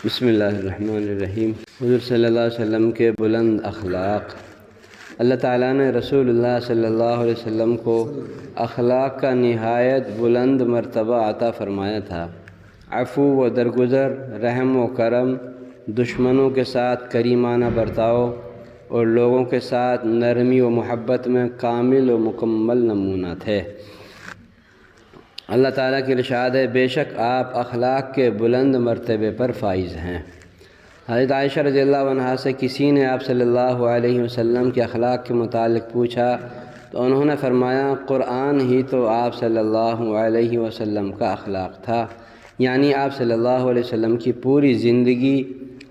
بسم اللہ الرحمن الرحیم۔ حضور صلی اللہ علیہ وسلم کے بلند اخلاق۔ اللہ تعالیٰ نے رسول اللہ صلی اللہ علیہ وسلم کو اخلاق کا نہایت بلند مرتبہ عطا فرمایا تھا۔ عفو و درگزر، رحم و کرم، دشمنوں کے ساتھ کریمانہ برتاؤ اور لوگوں کے ساتھ نرمی و محبت میں کامل و مکمل نمونہ تھے۔ اللہ تعالیٰ کی ارشاد ہے، بے شک آپ اخلاق کے بلند مرتبے پر فائز ہیں۔ حضرت عائشہ رضی اللہ عنہا سے کسی نے آپ صلی اللہ علیہ وسلم کے اخلاق کے متعلق پوچھا تو انہوں نے فرمایا، قرآن ہی تو آپ صلی اللہ علیہ وسلم کا اخلاق تھا، یعنی آپ صلی اللہ علیہ وسلم کی پوری زندگی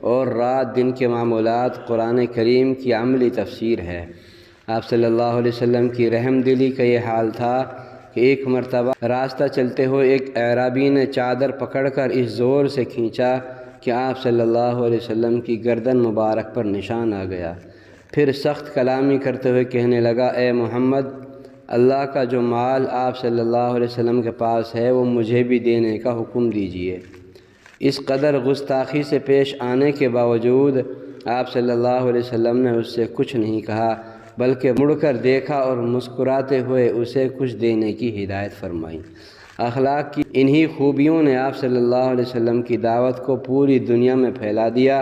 اور رات دن کے معمولات قرآن کریم کی عملی تفسیر ہے۔ آپ صلی اللہ علیہ وسلم کی رحم دلی کا یہ حال تھا کہ ایک مرتبہ راستہ چلتے ہوئے ایک اعرابی نے چادر پکڑ کر اس زور سے کھینچا کہ آپ صلی اللہ علیہ وسلم کی گردن مبارک پر نشان آ گیا۔ پھر سخت کلامی کرتے ہوئے کہنے لگا، اے محمد، اللہ کا جو مال آپ صلی اللہ علیہ وسلم کے پاس ہے وہ مجھے بھی دینے کا حکم دیجیے۔ اس قدر گستاخی سے پیش آنے کے باوجود آپ صلی اللہ علیہ وسلم نے اس سے کچھ نہیں کہا، بلکہ مڑ کر دیکھا اور مسکراتے ہوئے اسے کچھ دینے کی ہدایت فرمائی۔ اخلاق کی انہی خوبیوں نے آپ صلی اللہ علیہ وسلم کی دعوت کو پوری دنیا میں پھیلا دیا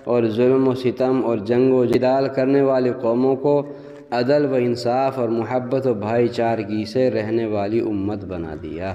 اور ظلم و ستم اور جنگ و جدال کرنے والی قوموں کو عدل و انصاف اور محبت و بھائی چارگی سے رہنے والی امت بنا دیا۔